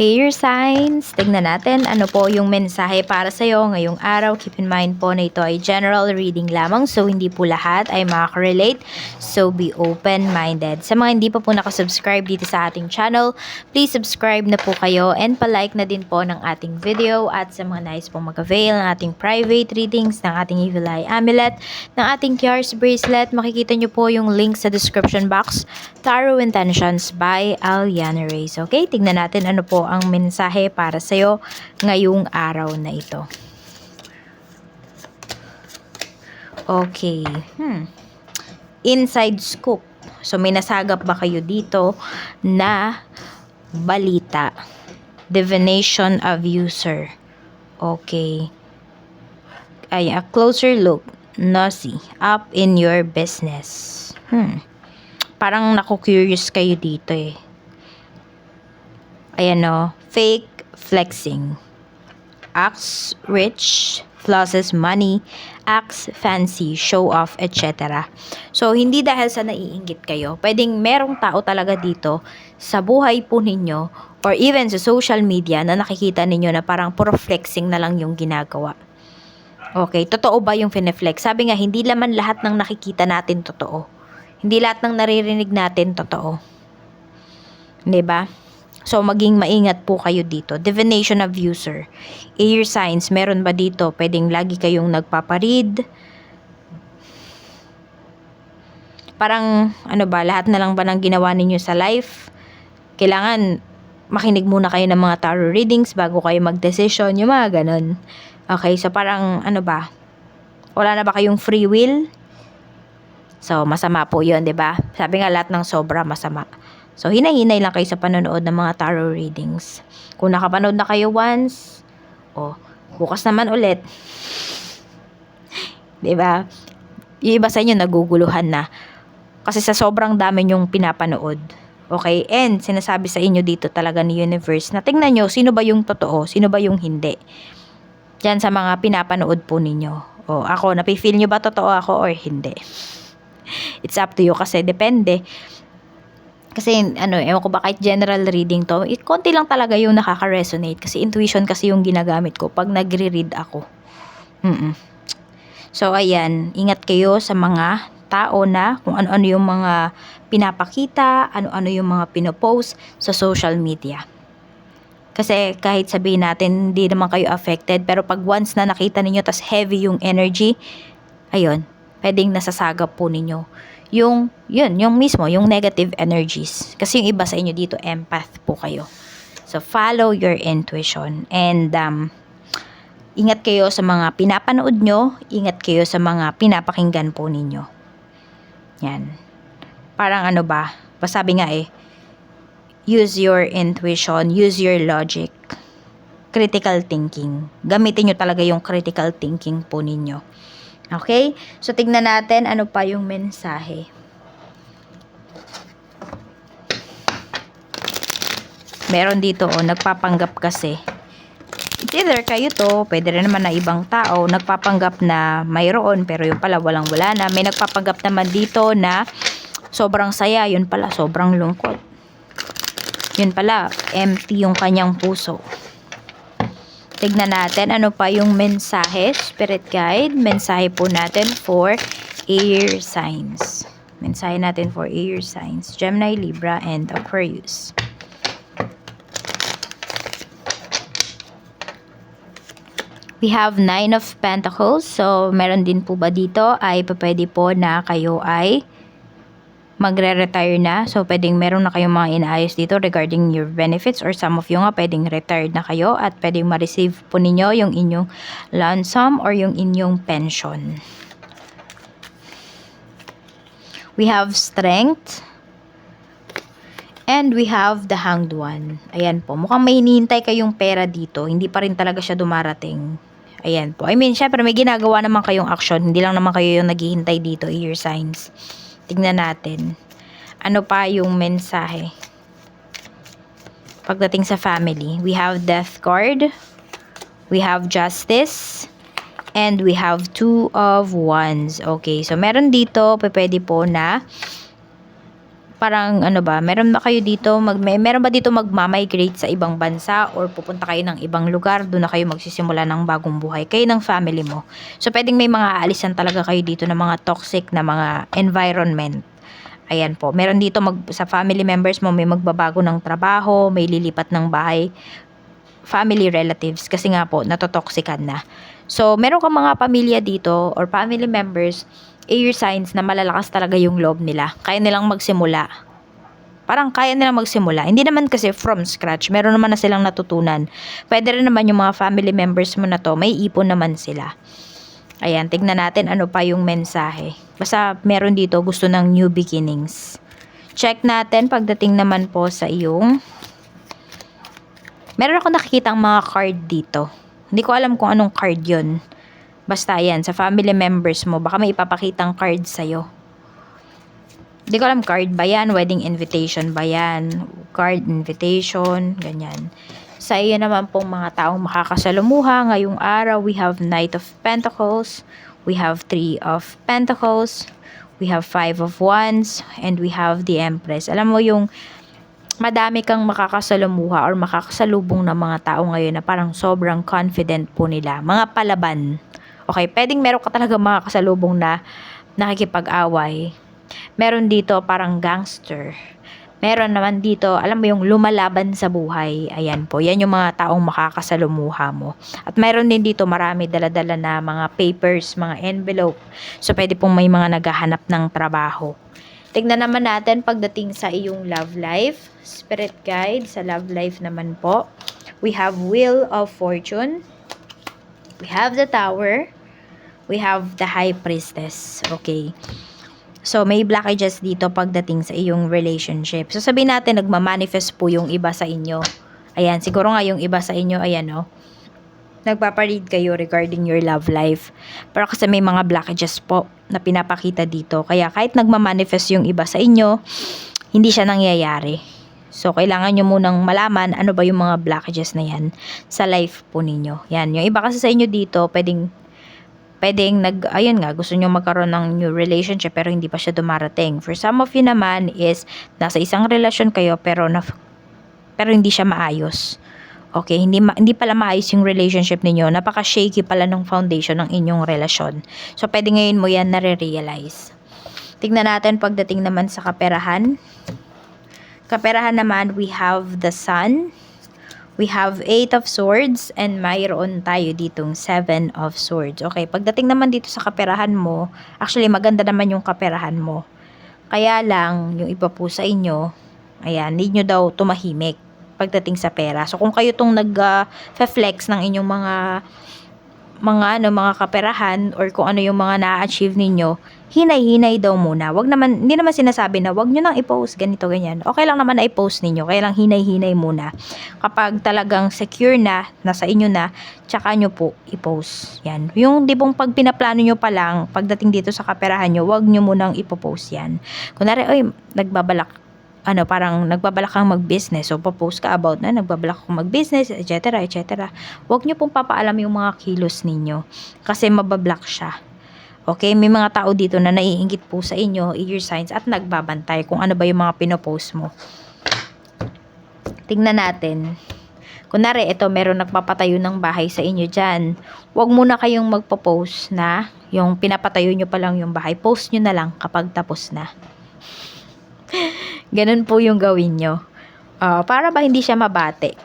Air signs, tignan natin ano po yung mensahe para sa'yo ngayong araw. Keep in mind po na ito ay general reading lamang, so hindi po lahat ay makaka-relate. So be open-minded. Sa mga hindi pa po nakasubscribe dito sa ating channel, please subscribe na po kayo and palike na din po ng ating video. At sa mga nais po mag-avail ng ating private readings, ng ating Evil Eye Amulet, ng ating Kiars Bracelet, makikita nyo po yung link sa description box. Tarot Intentions by Aliana Reyes. Okay, tignan natin ano po ang mensahe para sa'yo ngayong araw na ito. Okay. Inside scoop. So, may nasagap ba kayo dito na balita? Divination of user. Okay. Ay, a closer look. Nosy. Up in your business. Parang naku-curious kayo dito eh. Ayan o, fake flexing. Acts rich, flosses money, acts fancy, show off, etc. So, hindi dahil sa naiinggit kayo. Pwedeng merong tao talaga dito sa buhay po ninyo or even sa social media na nakikita ninyo na parang puro flexing na lang yung ginagawa. Okay, totoo ba yung fineflex? Sabi nga, hindi naman lahat ng nakikita natin totoo. Hindi lahat ng naririnig natin totoo. 'Di ba? So, maging maingat po kayo dito. Divination of user. Air signs, meron ba dito? Pwedeng lagi kayong nagpaparead. Parang, ano ba, lahat na lang ba ng ginawa ninyo sa life? Kailangan makinig muna kayo ng mga tarot readings bago kayo mag-decision. Yung mga ganun. Okay, so parang, ano ba? Wala na ba kayong free will? So, masama po yun, 'di ba? Sabi nga lahat ng sobra masama. So, hinay-hinay lang kayo sa panonood ng mga tarot readings. Kung nakapanood na kayo once, bukas naman ulit. 'Di ba? Yung iba sa inyo naguguluhan na. Kasi sa sobrang dami nyong pinapanood. Okay? And, sinasabi sa inyo dito talaga ni universe na tingnan nyo, sino ba yung totoo? Sino ba yung hindi? Diyan sa mga pinapanood po ninyo. Ako, napifeel nyo ba totoo ako or hindi? It's up to you kasi depende. Kasi ewan ko ba kahit general reading to, konti lang talaga yung nakaka-resonate kasi intuition kasi yung ginagamit ko pag nagre-read ako. So ayan, ingat kayo sa mga tao na kung ano-ano yung mga pinapakita, ano-ano yung mga pinopost sa social media. Kasi kahit sabihin natin hindi naman kayo affected, pero pag once na nakita ninyo tas heavy yung energy, ayun, pwedeng nasasagap po ninyo yung mismo, yung negative energies. Kasi yung iba sa inyo dito, empath po kayo. So, follow your intuition. And, ingat kayo sa mga pinapanood nyo, ingat kayo sa mga pinapakinggan po ninyo. Yan. Parang sabi nga use your intuition, use your logic. Critical thinking. Gamitin nyo talaga yung critical thinking po ninyo. Okay? So, tignan natin ano pa yung mensahe. Meron dito, nagpapanggap kasi. It's either kayo to, pwede rin naman na ibang tao, nagpapanggap na mayroon, pero yung pala walang-wala na. May nagpapanggap naman dito na sobrang saya, yun pala, sobrang lungkot. Yun pala, empty yung kanyang puso. Tignan natin ano pa yung mensahe, spirit guide, mensahe po natin for air signs. Mensahe natin for air signs, Gemini, Libra, and Aquarius. We have 9 of Pentacles. So, meron din po ba dito ay pwede po na kayo ay magre-retire na. So, pwedeng meron na kayong mga inaayos dito regarding your benefits or some of you nga pwedeng retired na kayo at pwedeng ma-receive po ninyo yung inyong lump sum or yung inyong pension. We have strength and we have the hanged one. Ayan po. Mukhang may hinihintay kayong pera dito. Hindi pa rin talaga siya dumarating. Ayan po. I mean, syempre may ginagawa naman kayong action. Hindi lang naman kayo yung naghihintay dito, air signs. Tignan natin. Ano pa yung mensahe? Pagdating sa family, we have death card. We have justice. And we have 2 of wands. Okay, so meron dito, pwede po na Parang ano ba, meron ba kayo dito, meron ba dito magma-migrate sa ibang bansa or pupunta kayo ng ibang lugar, doon na kayo magsisimula ng bagong buhay, kayo ng family mo. So, pwedeng may mga aalisan talaga kayo dito ng mga toxic na mga environment. Ayan po, meron dito sa family members mo, may magbabago ng trabaho, may lilipat ng bahay, family relatives, kasi nga po, natotoxican na. So, meron kang mga pamilya dito or family members, air signs na malalakas talaga yung loob nila. Kaya nilang magsimula. Parang kaya nilang magsimula. Hindi naman kasi from scratch. Meron naman na silang natutunan. Pwede rin naman yung mga family members mo na to, may ipon naman sila. Ayan, tignan natin ano pa yung mensahe. Basta meron dito gusto ng new beginnings. Check natin pagdating naman po sa iyong... Meron ako nakikitang mga card dito. Hindi ko alam kung anong card yon. Basta yan, sa family members mo, baka may ipapakitang card sa'yo. Hindi ko alam, card ba yan? Wedding invitation ba yan? Card invitation, ganyan. Sa iyo naman pong mga taong makakasalumuha, ngayong araw, we have Knight of Pentacles, we have Three of Pentacles, we have Five of Wands, and we have the Empress. Alam mo yung madami kang makakasalumuha or makakasalubong ng mga tao ngayon na parang sobrang confident po nila. Mga palaban. Okay, pwedeng meron ka talaga mga kasalubong na nakikipag-away. Meron dito parang gangster. Meron naman dito, alam mo yung lumalaban sa buhay. Ayan po, yan yung mga taong makakasalumuha mo. At meron din dito marami dala-dala na mga papers, mga envelope. So, pwede pong may mga naghahanap ng trabaho. Tignan naman natin pagdating sa iyong love life. Spirit guide sa love life naman po. We have Wheel of Fortune. We have the Tower. We have the High Priestess. Okay. So, may blockages dito pagdating sa iyong relationship. So, sabihin natin, nagmamanifest po yung iba sa inyo. Ayan, siguro nga yung iba sa inyo, ayan o. Nagpaparead kayo regarding your love life. Pero kasi may mga blockages po na pinapakita dito. Kaya kahit nagmamanifest yung iba sa inyo, hindi siya nangyayari. So, kailangan nyo munang malaman ano ba yung mga blockages na yan sa life po ninyo. Yan, yung iba kasi sa inyo dito, pwedeng ayun nga, gusto nyo magkaroon ng new relationship pero hindi pa siya dumarating. For some of you naman is, nasa isang relasyon kayo pero hindi siya maayos. Okay, hindi pala maayos yung relationship ninyo. Napaka-shaky pala ng foundation ng inyong relasyon. So, pwede ngayon mo yan nare-realize. Tignan natin pagdating naman sa kaperahan. Kaperahan naman, we have the Sun. We have 8 of Swords and mayroon tayo ditong 7 of Swords. Okay, pagdating naman dito sa kaperahan mo, actually maganda naman yung kaperahan mo. Kaya lang, yung iba po sa inyo, ayan, need nyo daw tumahimik pagdating sa pera. So, kung kayo tong nag-flex ng inyong mga kaperahan or kung ano yung mga na-achieve ninyo, hinay-hinay daw muna. Hindi naman sinasabi na wag nyo nang i-post ganito ganyan. Okay lang naman na i-post ninyo, kaya lang hinay-hinay muna. Kapag talagang secure na, nasa inyo na, tsaka nyo po i-post. Yan. Yung di pong pag pinaplano nyo pa lang, pagdating dito sa kaperahan nyo, wag nyo munang ipopost yan. Kunwari, parang nagbabalak kang mag-business, so post ka about na nagbabalak kang mag-business, etc. etc. Huwag nyo pong papaalam yung mga kilos ninyo kasi mabablock siya. Okay, may mga tao dito na naiinggit po sa inyo, ear signs, at nagbabantay kung ano ba yung mga pinopost mo. Tingnan natin. Kunwari, ito, meron nagpapatayo ng bahay sa inyo dyan. Huwag muna kayong magpo-post na yung pinapatayo nyo pa lang yung bahay. Post nyo na lang kapag tapos na. Ganun po yung gawin nyo. Para ba hindi siya mabate?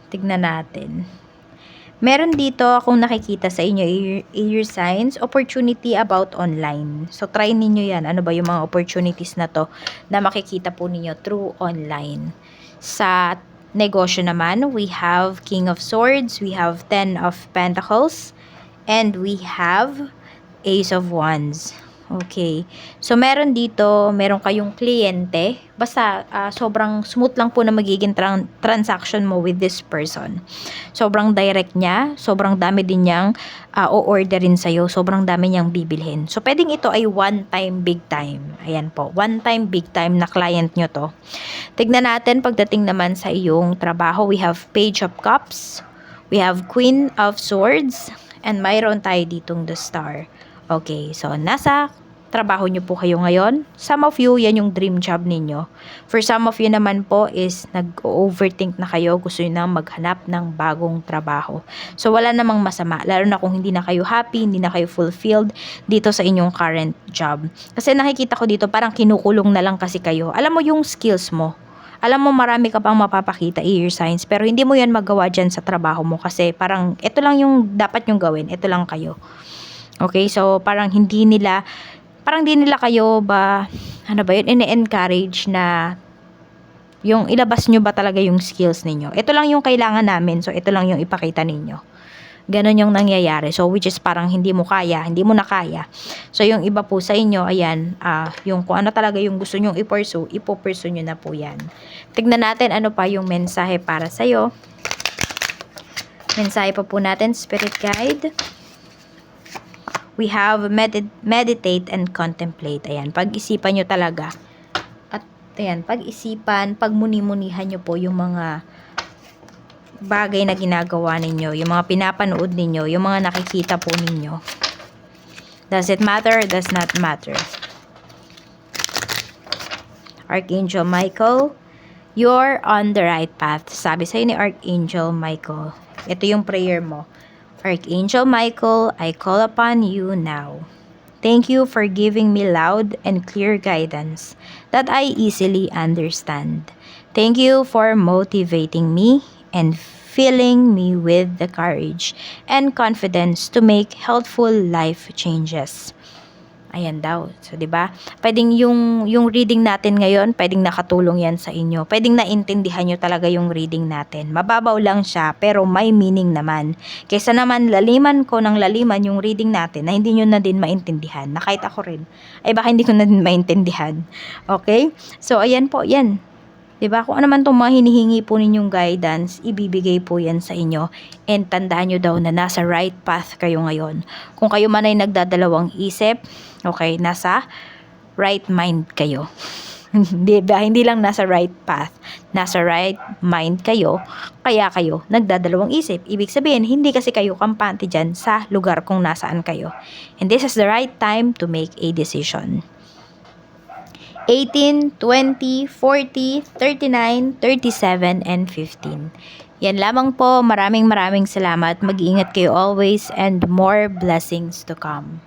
Tignan natin. Meron dito akong nakikita sa inyo, air signs, opportunity about online. So, try ninyo yan. Ano ba yung mga opportunities na to na makikita po ninyo through online. Sa negosyo naman, we have King of Swords, we have 10 of Pentacles, and we have Ace of Wands. Okay. So, meron kayong kliyente. Basta, sobrang smooth lang po na magiging transaction mo with this person. Sobrang direct niya. Sobrang dami din niyang o-orderin sa'yo. Sobrang dami niyang bibilhin. So, pwedeng ito ay one time, big time. Ayan po. One time, big time na client nyo to. Tignan natin pagdating naman sa iyong trabaho. We have Page of Cups. We have Queen of Swords. And mayroon tayo ditong the Star. Okay. So, nasa trabaho nyo po kayo ngayon. Some of you, yan yung dream job ninyo. For some of you naman po is nag-overthink na kayo, gusto nyo na maghanap ng bagong trabaho. So wala namang masama, lalo na kung hindi na kayo happy, hindi na kayo fulfilled dito sa inyong current job. Kasi nakikita ko dito parang kinukulong na lang kasi kayo. Alam mo yung skills mo. Alam mo marami ka pang mapapakita, air signs, pero hindi mo yan magawa dyan sa trabaho mo kasi parang ito lang yung dapat yung gawin, ito lang kayo. Okay, so parang di nila kayo ba, ano ba yun, ini-encourage na yung ilabas nyo ba talaga yung skills ninyo. Ito lang yung kailangan namin, so ito lang yung ipakita ninyo. Ganon yung nangyayari. So which is parang hindi mo na kaya. So yung iba po sa inyo, ayan, yung kung ano talaga yung gusto nyong ipo-pursue nyo na po yan. Tignan natin ano pa yung mensahe para sa'yo. Mensahe pa po natin, Spirit Guide. We have meditate and contemplate. Ayan, pag-isipan nyo talaga. At ayan, pag-isipan, pagmuni-munihan nyo po yung mga bagay na ginagawa ninyo, yung mga pinapanood ninyo, yung mga nakikita po ninyo. Does it matter? Does not matter. Archangel Michael, you're on the right path. Sabi sa'yo ni Archangel Michael. Ito yung prayer mo. Archangel Michael, I call upon you now. Thank you for giving me loud and clear guidance that I easily understand. Thank you for motivating me and filling me with the courage and confidence to make helpful life changes. Ayan daw. So, 'di ba? Pwedeng yung reading natin ngayon, pwedeng nakatulong 'yan sa inyo. Pwedeng naintindihan niyo talaga yung reading natin. Mababaw lang siya, pero may meaning naman. Kaysa naman laliman yung reading natin na hindi niyo na din maintindihan. Na kahit ako rin, ay baka hindi ko na din maintindihan. Okay? So, ayan po, 'yan. 'Di ba? Kung ano man tong mga hinihingi po ninyong guidance, ibibigay po 'yan sa inyo. And tandaan nyo daw na nasa right path kayo ngayon. Kung kayo man ay nagdadalawang isip, okay, nasa right mind kayo. Hindi lang nasa right path, nasa right mind kayo, kaya kayo nagdadalawang isip. Ibig sabihin, hindi kasi kayo kampante dyan sa lugar kung nasaan kayo. And this is the right time to make a decision. 18, 20, 40, 39, 37, and 15. Yan lamang po. Maraming salamat. Mag-iingat kayo always and more blessings to come.